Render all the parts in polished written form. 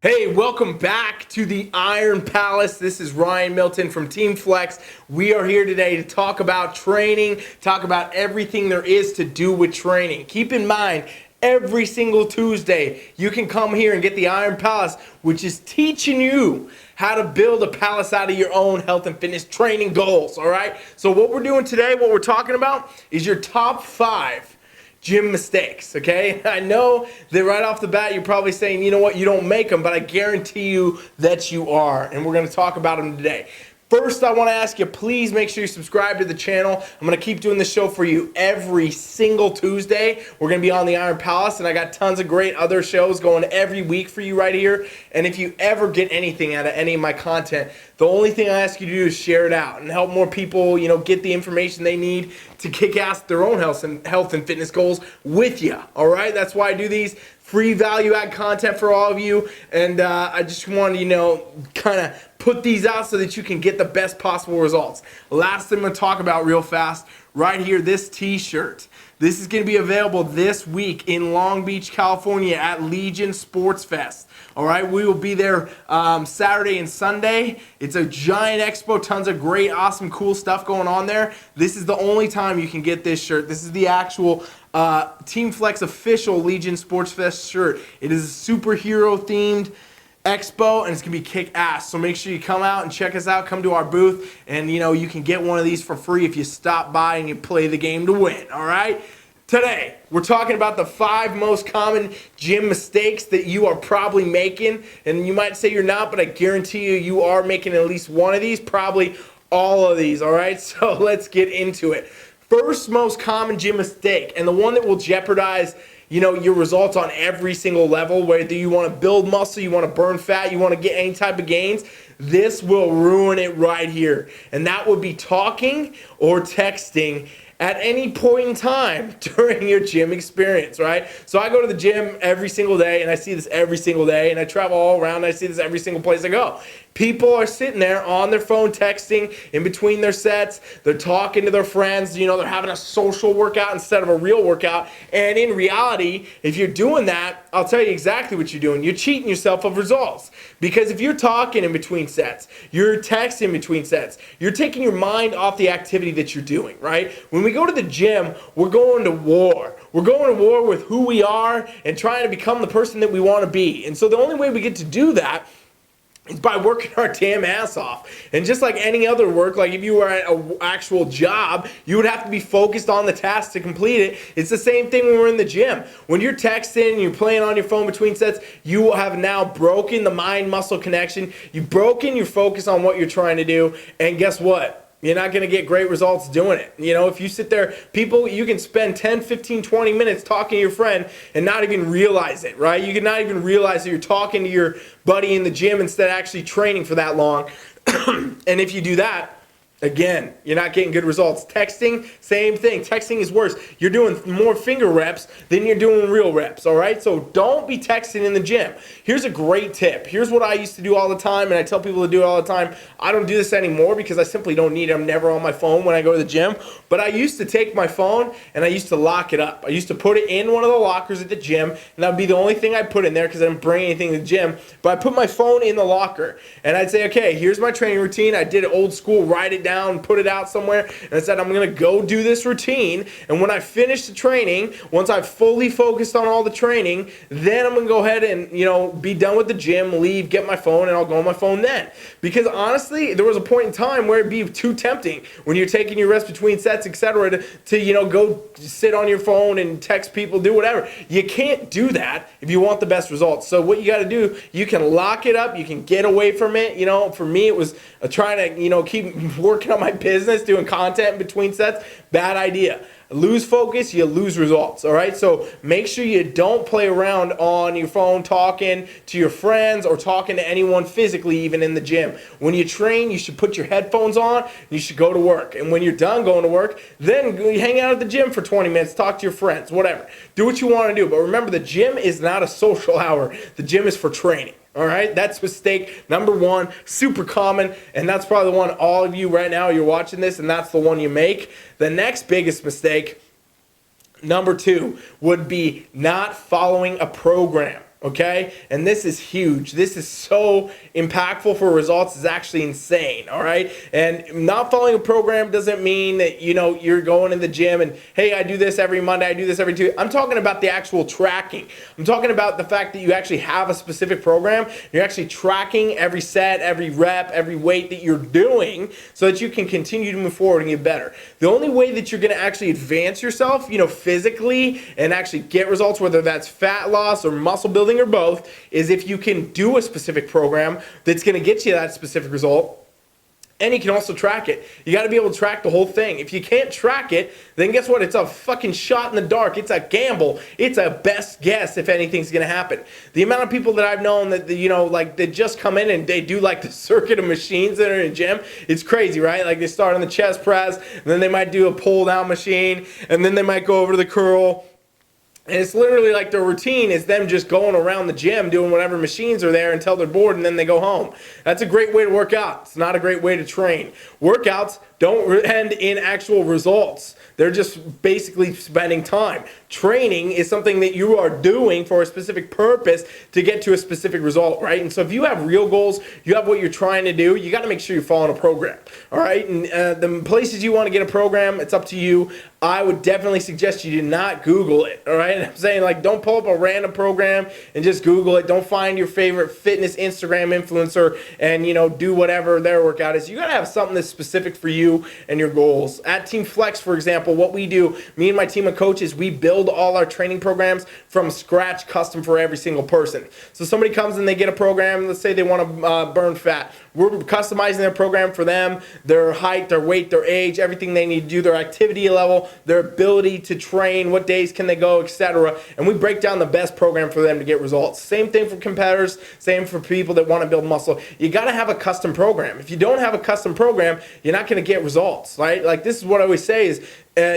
Hey, welcome back to the Iron Palace. This is Ryan Milton from Team Flex. We are here today to talk about training, talk about everything there is to do with training. Keep in mind, every single Tuesday, you can come here and get the Iron Palace, which is teaching you how to build a palace out of your own health and fitness training goals, all right? So what we're doing today, what we're talking about, is your top 5 gym mistakes, okay? I know that right off the bat you're probably saying, you know what, you don't make them, but I guarantee you that you are, and we're going to talk about them today. First, I want to ask you, please make sure you subscribe to the channel. I'm going to keep doing this show for you every single Tuesday. We're going to be on the Iron Palace, and I got tons of great other shows going every week for you right here. And if you ever get anything out of any of my content, the only thing I ask you to do is share it out and help more people, get the information they need to kick ass their own health and fitness goals with you. All right, that's why I do these free value add content for all of you, and I just want to kind of put these out so that you can get the best possible results. Last thing I'm going to talk about real fast right here, this t-shirt. This is going to be available this week in Long Beach, California at Legion Sports Fest. All right, we will be there Saturday and Sunday. It's a giant expo, tons of great, awesome, cool stuff going on there. This is the only time you can get this shirt. This is the actual Team Flex official Legion Sports Fest shirt. It is a superhero themed expo, and it's gonna be kick ass. So make sure you come out and check us out. Come to our booth, and you can get one of these for free if you stop by and you play the game to win. All right. Today, we're talking about the 5 most common gym mistakes that you are probably making. And you might say you're not, but I guarantee you are making at least one of these, probably all of these, all right? So let's get into it. First most common gym mistake, and the one that will jeopardize your results on every single level, whether you want to build muscle, you want to burn fat, you want to get any type of gains, this will ruin it right here. And that would be talking or texting at any point in time during your gym experience, right? So I go to the gym every single day, and I see this every single day, and I travel all around, and I see this every single place I go. People are sitting there on their phone texting in between their sets. They're talking to their friends. They're having a social workout instead of a real workout. And in reality, if you're doing that, I'll tell you exactly what you're doing. You're cheating yourself of results. Because if you're talking in between sets, you're texting in between sets, you're taking your mind off the activity that you're doing, right? When we go to the gym, we're going to war. We're going to war with who we are and trying to become the person that we want to be. And so the only way we get to do that is by working our damn ass off. And just like any other work, like if you were at an actual job, you would have to be focused on the task to complete it. It's the same thing when we're in the gym. When you're texting, you're playing on your phone between sets, you have now broken the mind-muscle connection. You've broken your focus on what you're trying to do. And guess what? You're not going to get great results doing it. If you sit there, you can spend 10, 15, 20 minutes talking to your friend and not even realize it, right? You can not even realize that you're talking to your buddy in the gym instead of actually training for that long. And if you do that, again, you're not getting good results. Texting, same thing. Texting is worse. You're doing more finger reps than you're doing real reps, all right? So don't be texting in the gym. Here's a great tip. Here's what I used to do all the time, and I tell people to do it all the time. I don't do this anymore because I simply don't need it. I'm never on my phone when I go to the gym. But I used to take my phone, and I used to lock it up. I used to put it in one of the lockers at the gym, and that would be the only thing I put in there because I didn't bring anything to the gym. But I put my phone in the locker, and I'd say, okay, here's my training routine. I did it old school, write it down, put it out somewhere, and I said I'm going to go do this routine, and when I finish the training, once I've fully focused on all the training, then I'm going to go ahead and be done with the gym, leave, get my phone, and I'll go on my phone then. Because honestly, there was a point in time where it'd be too tempting when you're taking your rest between sets, etc., to go sit on your phone and text people, do whatever. You can't do that if you want the best results. So what you got to do, you can lock it up, you can get away from it. For me, it was trying to keep working on my business, doing content in between sets. Bad idea. Lose focus, you lose results, all right? So make sure you don't play around on your phone talking to your friends or talking to anyone physically, even in the gym. When you train, you should put your headphones on, you should go to work. And when you're done going to work, then hang out at the gym for 20 minutes, talk to your friends, whatever. Do what you want to do. But remember, the gym is not a social hour. The gym is for training. All right, that's mistake number 1, super common, and that's probably the one all of you right now, you're watching this, and that's the one you make. The next biggest mistake, number 2, would be not following a program. okay? And this is huge. This is so impactful for results. It's actually insane, all right? And not following a program doesn't mean that, you're going in the gym and, hey, I do this every Monday, I do this every Tuesday. I'm talking about the actual tracking. I'm talking about the fact that you actually have a specific program. You're actually tracking every set, every rep, every weight that you're doing so that you can continue to move forward and get better. The only way that you're going to actually advance yourself, physically and actually get results, whether that's fat loss or muscle building or both, is if you can do a specific program that's going to get you that specific result. And you can also track it. You got to be able to track the whole thing. If you can't track it, then guess what? It's a fucking shot in the dark. It's a gamble. It's a best guess if anything's going to happen. The amount of people that I've known that, they just come in and they do like the circuit of machines that are in a gym, it's crazy, right? Like they start on the chest press, and then they might do a pull down machine, and then they might go over to the curl. And it's literally like their routine is them just going around the gym doing whatever machines are there until they're bored and then they go home. That's a great way to work out. It's not a great way to train. Workouts don't end in actual results. They're just basically spending time. Training is something that you are doing for a specific purpose to get to a specific result, right? And so if you have real goals, you have what you're trying to do, you got to make sure you're following a program, all right? And the places you want to get a program, it's up to you. I would definitely suggest you do not Google it, all right? I'm saying, don't pull up a random program and just Google it. Don't find your favorite fitness Instagram influencer and, do whatever their workout is. You got to have something that's specific for you and your goals. At Team Flex, for example, what we do, me and my team of coaches, we build all our training programs from scratch, custom for every single person. So somebody comes and they get a program, let's say they want to burn fat. We're customizing their program for them, their height, their weight, their age, everything they need to do, their activity level, their ability to train, what days can they go, etc. And we break down the best program for them to get results. Same thing for competitors, same for people that want to build muscle. You got to have a custom program. If you don't have a custom program, you're not going to get results, right? Like this is what I always say is,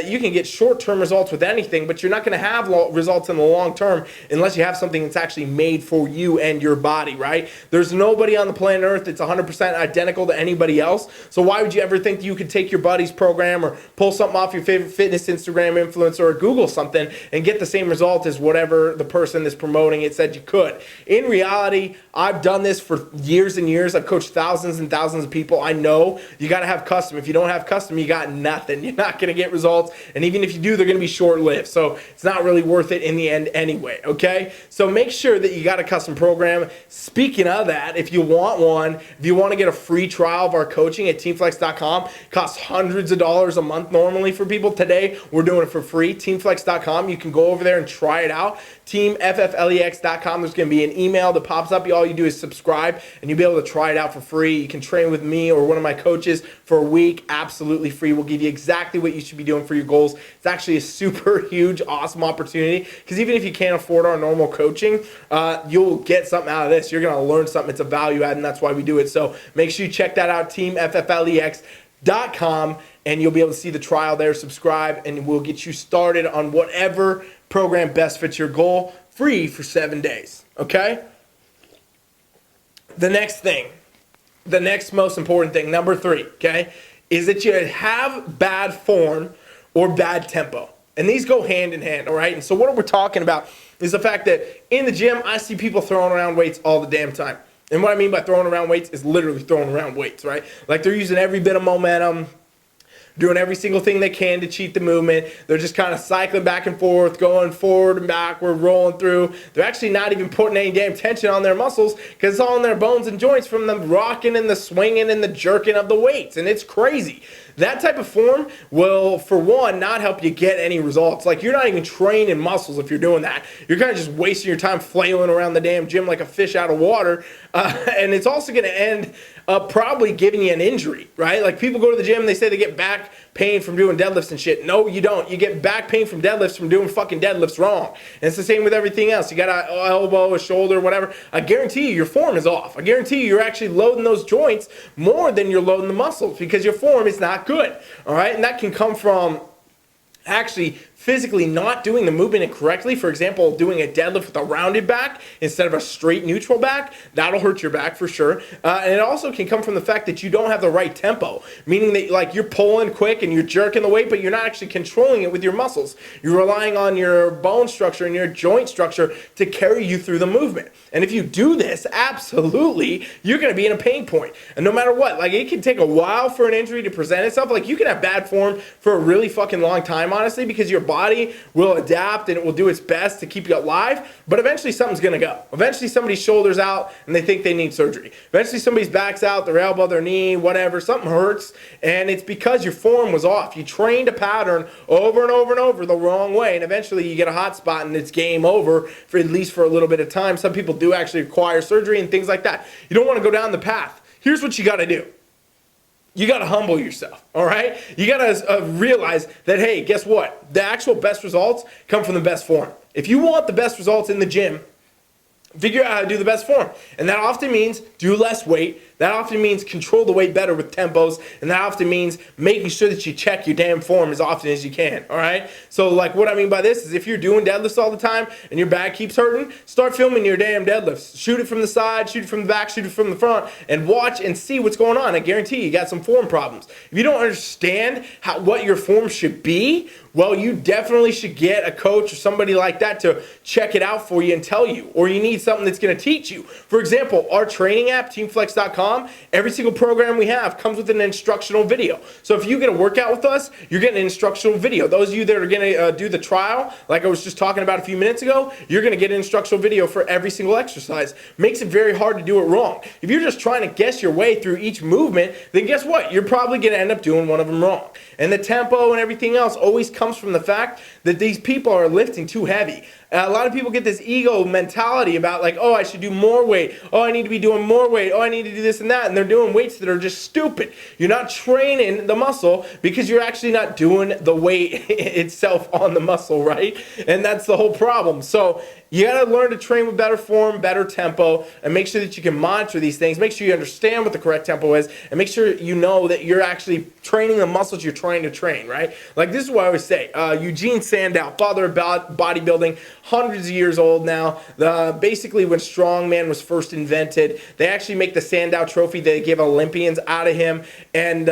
you can get short-term results with anything, but you're not going to have results in the long term unless you have something that's actually made for you and your body, right? There's nobody on the planet Earth that's 100% identical to anybody else. So why would you ever think you could take your buddy's program or pull something off your favorite fitness Instagram influencer or Google something and get the same result as whatever the person that's promoting it said you could? In reality, I've done this for years and years. I've coached thousands and thousands of people. I know you got to have custom. If you don't have custom, you got nothing. You're not going to get results. And even if you do, they're going to be short-lived. So it's not really worth it in the end anyway, okay? So make sure that you got a custom program. Speaking of that, if you want one, if you want to get a free trial of our coaching at teamflex.com, it costs hundreds of dollars a month normally for people. Today, we're doing it for free. Teamflex.com, you can go over there and try it out. TeamFFLEX.com, there's going to be an email that pops up. All you do is subscribe, and you'll be able to try it out for free. You can train with me or one of my coaches for a week, absolutely free. We'll give you exactly what you should be doing for your goals. It's actually a super huge, awesome opportunity because even if you can't afford our normal coaching, you'll get something out of this. You're going to learn something. It's a value add, and that's why we do it. So make sure you check that out, TeamFFLEX.com, and you'll be able to see the trial there. Subscribe, and we'll get you started on whatever program best fits your goal, free for 7 days, okay? The next most important thing, number 3, okay, is that you have bad form or bad tempo. And these go hand in hand, all right? And so what we're talking about is the fact that in the gym, I see people throwing around weights all the damn time. And what I mean by throwing around weights is literally throwing around weights, right? Like they're using every bit of momentum, doing every single thing they can to cheat the movement. They're just kind of cycling back and forth, going forward and backward, rolling through. They're actually not even putting any damn tension on their muscles because it's all in their bones and joints from the rocking and the swinging and the jerking of the weights. And it's crazy. That type of form will, for one, not help you get any results. Like, you're not even training muscles if you're doing that. You're kind of just wasting your time flailing around the damn gym like a fish out of water. And it's also going to end up probably giving you an injury, right? Like, people go to the gym and they say they get back pain from doing deadlifts and shit. No, you don't. You get back pain from deadlifts from doing fucking deadlifts wrong. And it's the same with everything else. You got an elbow, a shoulder, whatever. I guarantee you your form is off. I guarantee you you're actually loading those joints more than you're loading the muscles because your form is not good, all right? And that can come from actually physically not doing the movement correctly, for example, doing a deadlift with a rounded back instead of a straight neutral back, that'll hurt your back for sure. And it also can come from the fact that you don't have the right tempo, meaning that like you're pulling quick and you're jerking the weight, but you're not actually controlling it with your muscles. You're relying on your bone structure and your joint structure to carry you through the movement. And if you do this, absolutely, you're going to be in a pain point. And no matter what, like it can take a while for an injury to present itself. Like you can have bad form for a really fucking long time, honestly, because your body will adapt and it will do its best to keep you alive. But eventually something's going to go. Eventually somebody's shoulder's out and they think they need surgery. Eventually somebody's back's out, their elbow, their knee, whatever, something hurts. And it's because your form was off. You trained a pattern over and over and over the wrong way. And eventually you get a hot spot and it's game over for at least for a little bit of time. Some people do actually require surgery and things like that. You don't want to go down the path. Here's what you got to do. You got to humble yourself, all right? You got to realize that, hey, guess what? The actual best results come from the best form. If you want the best results in the gym, figure out how to do the best form. And that often means do less weight. That often means control the weight better with tempos. And that often means making sure that you check your damn form as often as you can, all right? So like what I mean by this is if you're doing deadlifts all the time and your back keeps hurting, start filming your damn deadlifts. Shoot it from the side, shoot it from the back, shoot it from the front, and watch and see what's going on. I guarantee you got some form problems. If you don't understand what your form should be, well, you definitely should get a coach or somebody like that to check it out for you and tell you. Or you need something that's going to teach you. For example, our training app, teamflex.com, every single program we have comes with an instructional video. So if you get a workout with us, you're getting an instructional video. Those of you that are going to do the trial, like I was just talking about a few minutes ago, you're going to get an instructional video for every single exercise. Makes it very hard to do it wrong. If you're just trying to guess your way through each movement, then guess what? You're probably going to end up doing one of them wrong. And the tempo and everything else always comes from the fact that these people are lifting too heavy. A lot of people get this ego mentality about like, oh, I should do more weight. Oh, I need to be doing more weight. Oh, I need to do this and that. And they're doing weights that are just stupid. You're not training the muscle because you're actually not doing the weight itself on the muscle, right? And that's the whole problem. So you got to learn to train with better form, better tempo, and make sure that you can monitor these things. Make sure you understand what the correct tempo is, and make sure you know that you're actually training the muscles you're trying to train, right? Like this is what I always say. Eugene Sandow, father of bodybuilding, hundreds of years old now. Basically, when strongman was first invented, they actually make the Sandow Trophy. They give Olympians out of him, and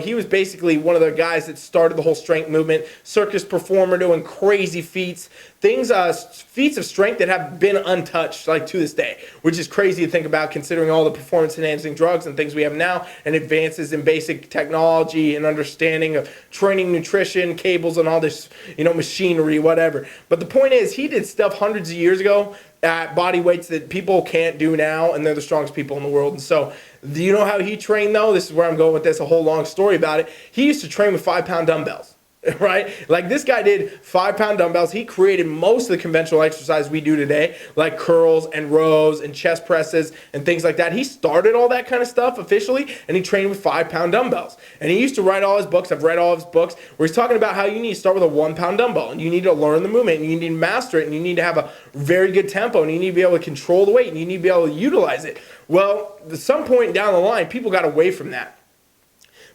he was basically one of the guys that started the whole strength movement. Circus performer doing crazy feats. Feats of strength that have been untouched like to this day, which is crazy to think about considering all the performance enhancing drugs and things we have now and advances in basic technology and understanding of training, nutrition, cables, and all this, machinery, whatever. But the point is, he did stuff hundreds of years ago at body weights that people can't do now, and they're the strongest people in the world. And so, do you know how he trained though? This is where I'm going with this, a whole long story about it. He used to train with 5-pound dumbbells. Right? Like this guy did 5-pound dumbbells. He created most of the conventional exercise we do today, like curls and rows and chest presses and things like that. He started all that kind of stuff officially, and he trained with 5-pound dumbbells. And he used to write all his books. I've read all of his books where he's talking about how you need to start with a 1-pound dumbbell, and you need to learn the movement, and you need to master it, and you need to have a very good tempo, and you need to be able to control the weight, and you need to be able to utilize it. Well, at some point down the line, people got away from that.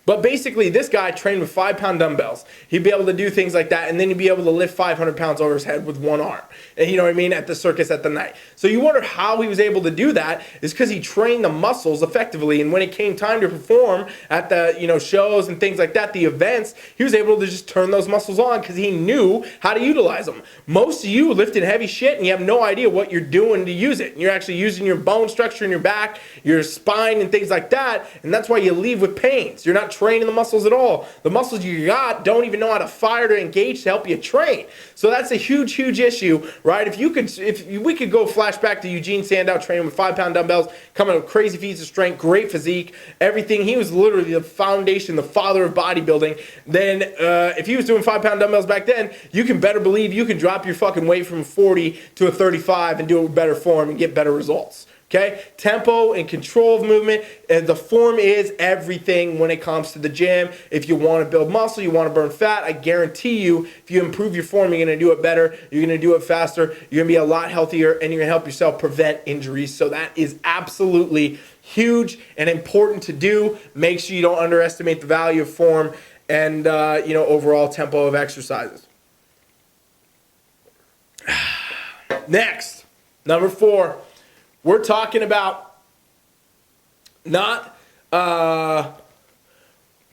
But basically, this guy trained with 5-pound dumbbells. He'd be able to do things like that, and then he'd be able to lift 500 pounds over his head with one arm. And you know what I mean? At the circus at the night. So you wonder how he was able to do that is because he trained the muscles effectively. And when it came time to perform at the shows and things like that, the events, he was able to just turn those muscles on because he knew how to utilize them. Most of you lifting heavy shit and you have no idea what you're doing to use it. And you're actually using your bone structure in your back, your spine, and things like that. And that's why you leave with pains. You're not training the muscles at all. The muscles you got don't even know how to fire to engage to help you train. So that's a huge, huge issue, right? If we could go flashback to Eugene Sandow training with 5-pound dumbbells, coming with crazy feats of strength, great physique, everything. He was literally the foundation, the father of bodybuilding. Then if he was doing 5-pound dumbbells back then, you can better believe you can drop your fucking weight from 40 to a 35 and do it with better form and get better results. Okay, tempo and control of movement, and the form is everything when it comes to the gym. If you want to build muscle, you want to burn fat, I guarantee you, if you improve your form, you're going to do it better, you're going to do it faster, you're going to be a lot healthier, and you're going to help yourself prevent injuries. So that is absolutely huge and important to do. Make sure you don't underestimate the value of form and overall tempo of exercises. Next, number 4, we're talking about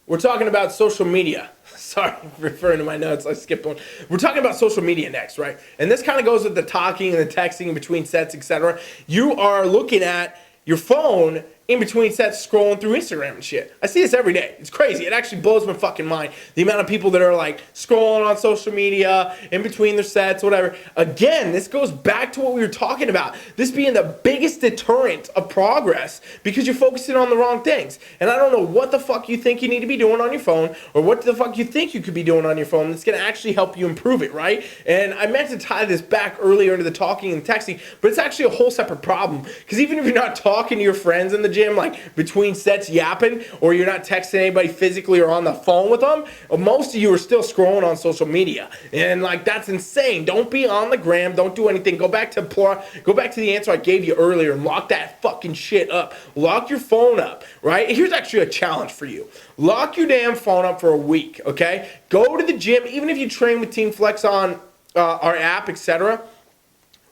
we're talking about social media. Sorry, referring to my notes, I skipped one. We're talking about social media next, right? And this kind of goes with the talking and the texting in between sets, etc. You are looking at your phone in between sets scrolling through Instagram and shit. I see this every day. It's crazy. It actually blows my fucking mind. The amount of people that are like scrolling on social media in between their sets, whatever. Again, this goes back to what we were talking about. This being the biggest deterrent of progress because you're focusing on the wrong things. And I don't know what the fuck you think you need to be doing on your phone or what the fuck you think you could be doing on your phone that's going to actually help you improve it, right? And I meant to tie this back earlier into the talking and texting, but it's actually a whole separate problem because even if you're not talking to your friends in the gym, like between sets yapping, or you're not texting anybody physically or on the phone with them, most of you are still scrolling on social media, and like that's insane. Don't be on the gram. Don't do anything. Go back to the answer I gave you earlier and lock that fucking shit up. Lock your phone up, right? Here's actually a challenge for you. Lock your damn phone up for a week, okay? Go to the gym, even if you train with Team Flex on our app, etc.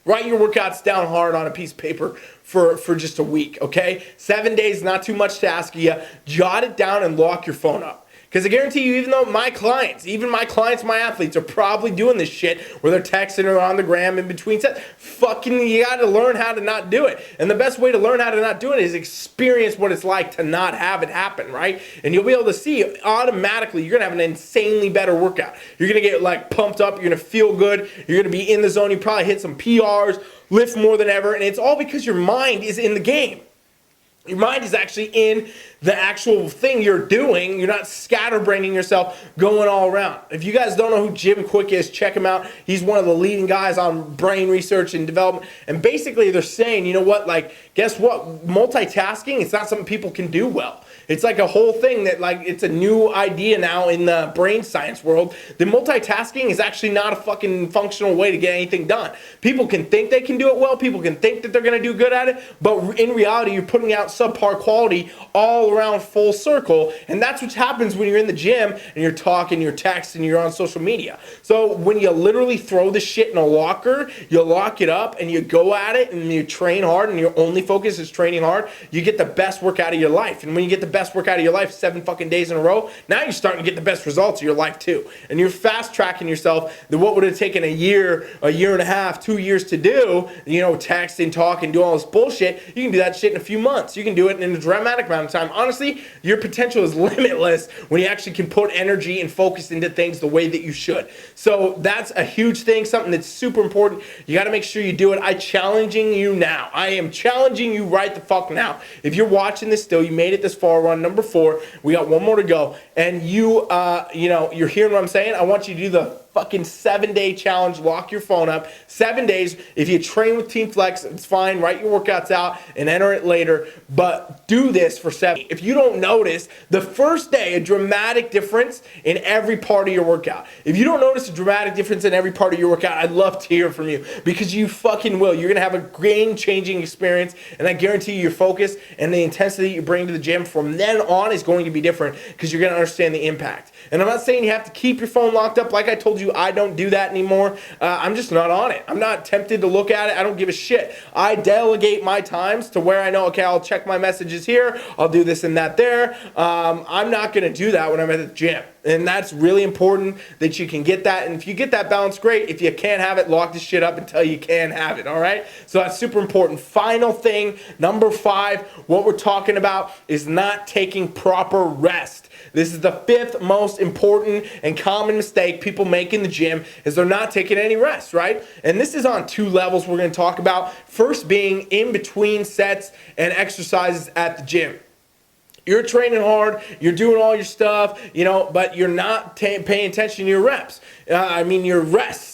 Write your workouts down hard on a piece of paper for just a week, okay? 7 days, not too much to ask of you. Jot it down and lock your phone up. Because I guarantee you, even though my clients, my athletes are probably doing this shit where they're texting or on the gram in between sets, you gotta learn how to not do it. And the best way to learn how to not do it is experience what it's like to not have it happen, right? And you'll be able to see automatically you're gonna have an insanely better workout. You're gonna get like pumped up, you're gonna feel good, you're gonna be in the zone, you probably hit some PRs, lift more than ever, and it's all because your mind is in the game. Your mind is actually in the actual thing you're doing. You're not scatterbraining yourself going all around. If you guys don't know who Jim Quick is, check him out. He's one of the leading guys on brain research and development. And basically they're saying, you know what, like, guess what? Multitasking, it's not something people can do well. It's like a whole thing that, like, it's a new idea now in the brain science world. The multitasking is actually not a fucking functional way to get anything done. People can think they can do it well. People can think that they're going to do good at it. But in reality, you're putting out subpar quality all around full circle. And that's what happens when you're in the gym and you're talking, you're texting, you're on social media. So when you literally throw this shit in a locker, you lock it up and you go at it and you train hard and your only focus is training hard, you get the best work out of your life. And when you get the best work out of your life 7 fucking days in a row, now you're starting to get the best results of your life too. And you're fast tracking yourself that what would have taken a year and a half, 2 years to do, texting, talking, do all this bullshit, you can do that shit in a few months. You can do it in a dramatic amount of time. Honestly, your potential is limitless when you actually can put energy and focus into things the way that you should. So that's a huge thing, something that's super important. You got to make sure you do it. I'm challenging you now. I am challenging you right the fuck now. If you're watching this still, you made it this far, we're on number 4. We got one more to go. And you're hearing what I'm saying? I want you to do the fucking 7-day challenge. Lock your phone up. 7 days. If you train with Team Flex, it's fine. Write your workouts out and enter it later. But do this for 7. If you don't notice, the first day, a dramatic difference in every part of your workout. If you don't notice a dramatic difference in every part of your workout, I'd love to hear from you because you fucking will. You're going to have a game-changing experience, and I guarantee you your focus and the intensity you bring to the gym from then on is going to be different because you're going to understand the impact. And I'm not saying you have to keep your phone locked up. Like I told you, I don't do that anymore. I'm just not on it. I'm not tempted to look at it. I don't give a shit. I delegate my times to where I know, okay, I'll check my messages here. I'll do this and that there. I'm not going to do that when I'm at the gym. And that's really important that you can get that. And if you get that balance, great. If you can't have it, lock this shit up until you can have it, all right? So that's super important. Final thing, number 5, what we're talking about is not taking proper rest. This is the 5th most important and common mistake people make in the gym is they're not taking any rest, right? And this is on 2 levels we're going to talk about. First being in between sets and exercises at the gym. You're training hard, you're doing all your stuff, but you're not paying attention to your reps.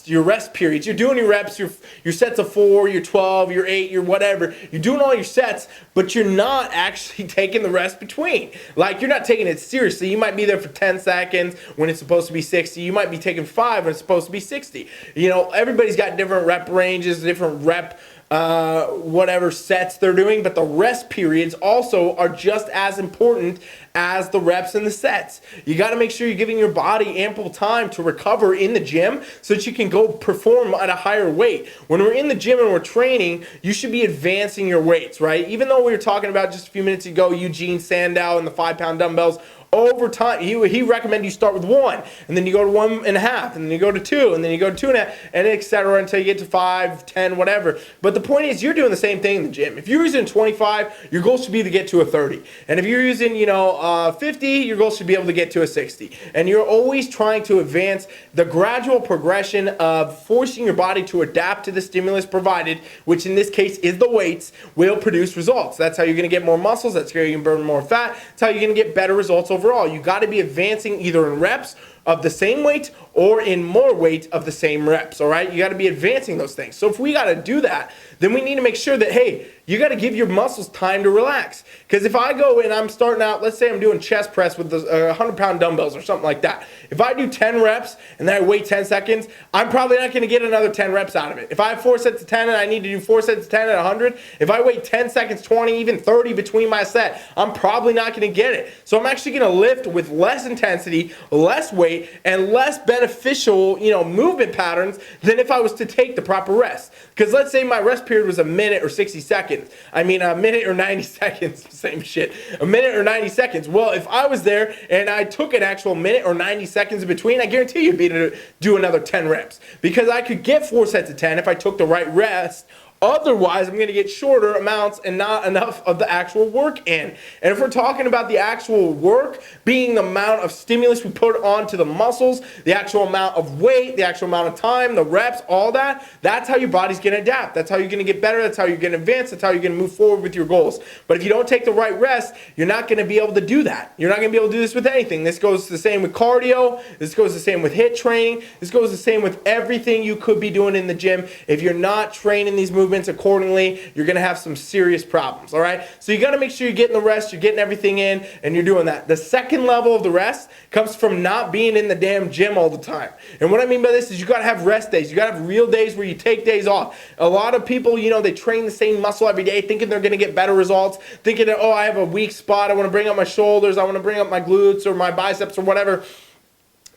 Your rest periods. You're doing your reps, your sets of 4, your 12, your 8, your whatever. You're doing all your sets, but you're not actually taking the rest between. Like, you're not taking it seriously. You might be there for 10 seconds when it's supposed to be 60. You might be taking 5 when it's supposed to be 60. Everybody's got different rep ranges, different rep whatever sets they're doing, but the rest periods also are just as important as the reps and the sets. You got to make sure you're giving your body ample time to recover in the gym so that you can go perform at a higher weight. When we're in the gym and we're training, you should be advancing your weights, right? Even though we were talking about just a few minutes ago, Eugene Sandow and the 5-pound dumbbells, over time, he recommended you start with 1, and then you go to 1.5, and then you go to 2, and then you go to 2.5, and etc. until you get to 5, 10, whatever. But the point is, you're doing the same thing in the gym. If you're using 25, your goal should be to get to a 30. And if you're using, 50, your goal should be able to get to a 60. And you're always trying to advance the gradual progression of forcing your body to adapt to the stimulus provided, which in this case is the weights, will produce results. That's how you're going to get more muscles. That's how you can burn more fat. That's how you're going to get better results overall. You got to be advancing either in reps of the same weight or in more weight of the same reps, all right? You got to be advancing those things. So if we got to do that, then we need to make sure that, hey, you got to give your muscles time to relax. Because if I go and I'm starting out, let's say I'm doing chest press with the 100-pound dumbbells or something like that. If I do 10 reps and then I wait 10 seconds, I'm probably not going to get another 10 reps out of it. If I have 4 sets of 10 and I need to do 4 sets of 10 at 100, if I wait 10 seconds, 20, even 30 between my set, I'm probably not going to get it. So I'm actually going to lift with less intensity, less weight, and less beneficial, movement patterns than if I was to take the proper rest. Because let's say my rest period was a minute or 60 seconds. A minute or 90 seconds, same shit. A minute or 90 seconds. Well, if I was there and I took an actual minute or 90 seconds in between, I guarantee you'd be able to do another 10 reps. Because I could get 4 sets of 10 if I took the right rest. Otherwise, I'm going to get shorter amounts and not enough of the actual work in. And if we're talking about the actual work being the amount of stimulus we put onto the muscles, the actual amount of weight, the actual amount of time, the reps, all that, that's how your body's going to adapt. That's how you're going to get better. That's how you're going to advance. That's how you're going to move forward with your goals. But if you don't take the right rest, you're not going to be able to do that. You're not going to be able to do this with anything. This goes the same with cardio. This goes the same with HIIT training. This goes the same with everything you could be doing in the gym. If you're not training these movements accordingly, you're going to have some serious problems, all right? So you got to make sure you're getting the rest, you're getting everything in, and you're doing that. The second level of the rest comes from not being in the damn gym all the time. And what I mean by this is you got to have rest days. You got to have real days where you take days off. A lot of people, they train the same muscle every day thinking they're going to get better results, thinking that, I have a weak spot, I want to bring up my shoulders, I want to bring up my glutes or my biceps or whatever.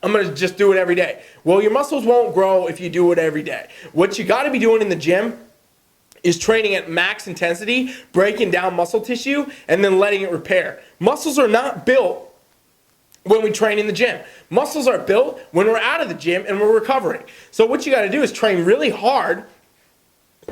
I'm going to just do it every day. Well, your muscles won't grow if you do it every day. What you got to be doing in the gym is training at max intensity, breaking down muscle tissue, and then letting it repair. Muscles are not built when we train in the gym. Muscles are built when we're out of the gym and we're recovering. So what you got to do is train really hard,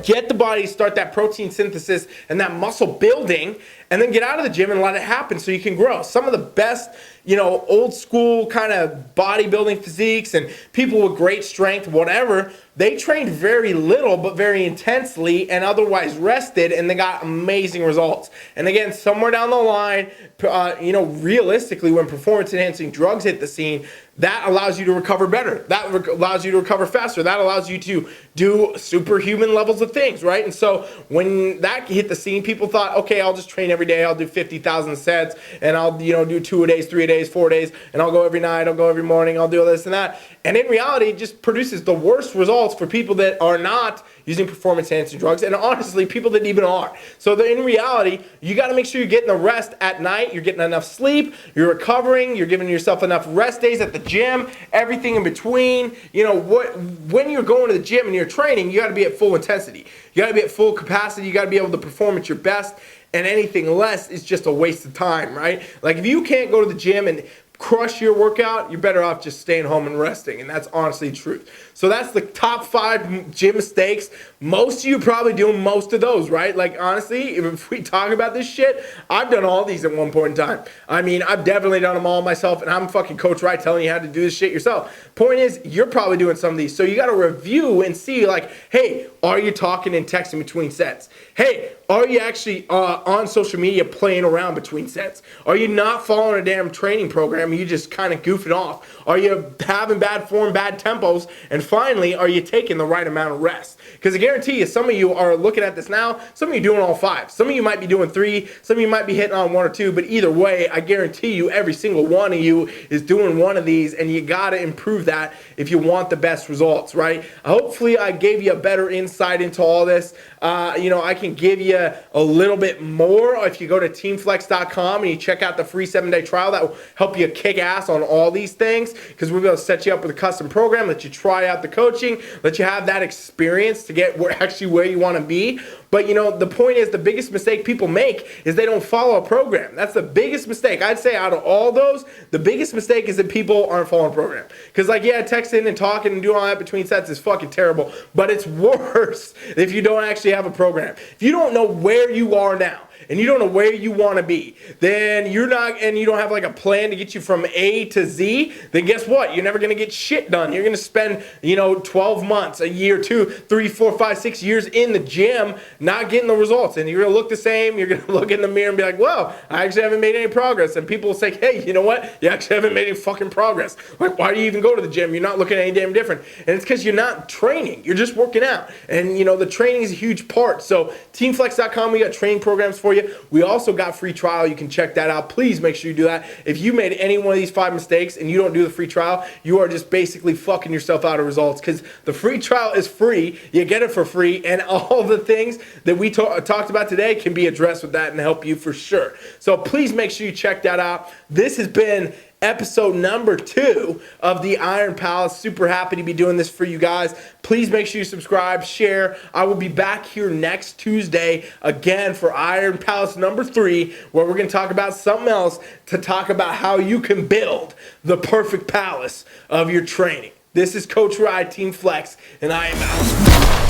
get the body to start that protein synthesis and that muscle building, and then get out of the gym and let it happen so you can grow. Some of the best, old school kind of bodybuilding physiques and people with great strength, whatever, they trained very little but very intensely and otherwise rested, and they got amazing results. And again, somewhere down the line, realistically, when performance-enhancing drugs hit the scene, that allows you to recover better. That allows you to recover faster. That allows you to do superhuman levels of things, right? And so when that hit the scene, people thought, okay, I'll just train every day. I'll do 50,000 sets, and I'll do 2 a days, 3 a days, 4 days, and I'll go every night. I'll go every morning. I'll do this and that. And in reality, it just produces the worst results for people that are not using performance-enhancing drugs, and honestly, people that even are. So in reality, you got to make sure you're getting the rest at night. You're getting enough sleep. You're recovering. You're giving yourself enough rest days at the gym. Everything in between. When you're going to the gym and you're training, you got to be at full intensity. You got to be at full capacity. You got to be able to perform at your best. And anything less is just a waste of time, right? Like if you can't go to the gym and crush your workout, you're better off just staying home and resting. And that's honestly the truth. So that's the top 5 gym mistakes. Most of you probably doing most of those, right? Like honestly, if we talk about this shit, I've done all these at one point in time. I've definitely done them all myself, and I'm fucking Coach Wright telling you how to do this shit yourself. Point is, you're probably doing some of these. So you got to review and see like, hey, are you talking and texting between sets? Hey, are you actually on social media playing around between sets? Are you not following a damn training program? Are you just kind of goofing off? Are you having bad form, bad tempos? And finally, are you taking the right amount of rest? Because I guarantee you, some of you are looking at this now, some of you doing all 5. Some of you might be doing 3, some of you might be hitting on 1 or 2, but either way, I guarantee you, every single one of you is doing one of these, and you gotta improve that if you want the best results, right? Hopefully, I gave you a better insight into all this. I can give you a little bit more if you go to teamflex.com and you check out the free 7-day trial. That will help you kick ass on all these things, because we'll be able to set you up with a custom program, let you try out the coaching, let you have that experience to get where you want to be. But the point is, the biggest mistake people make is they don't follow a program. That's the biggest mistake. I'd say out of all those, the biggest mistake is that people aren't following a program. Because texting and talking and doing all that between sets is fucking terrible. But it's worse if you don't actually have a program. If you don't know where you are now, and you don't know where you want to be, then you don't have like a plan to get you from A to Z, then guess what? You're never going to get shit done. You're going to spend, 12 months, a year, 2, 3, 4, 5, 6 years in the gym not getting the results. And you're going to look the same. You're going to look in the mirror and be like, well, I actually haven't made any progress. And people will say, hey, you know what? You actually haven't made any fucking progress. Like, why do you even go to the gym? You're not looking any damn different. And it's because you're not training. You're just working out. And, the training is a huge part. So teamflex.com, we got training programs for you. We also got free trial. You can check that out. Please make sure you do that. If you made any one of these 5 mistakes and you don't do the free trial, you are just basically fucking yourself out of results, because the free trial is free. You get it for free, and all the things that we talked about today can be addressed with that and help you for sure. So please make sure you check that out. This has been episode number 2 of the Iron Palace. Super happy to be doing this for you guys. Please make sure you subscribe, share. I will be back here next Tuesday again for Iron Palace number 3, where we're going to talk about something else, to talk about how you can build the perfect palace of your training. This is Coach Rye, Team Flex, and I am out.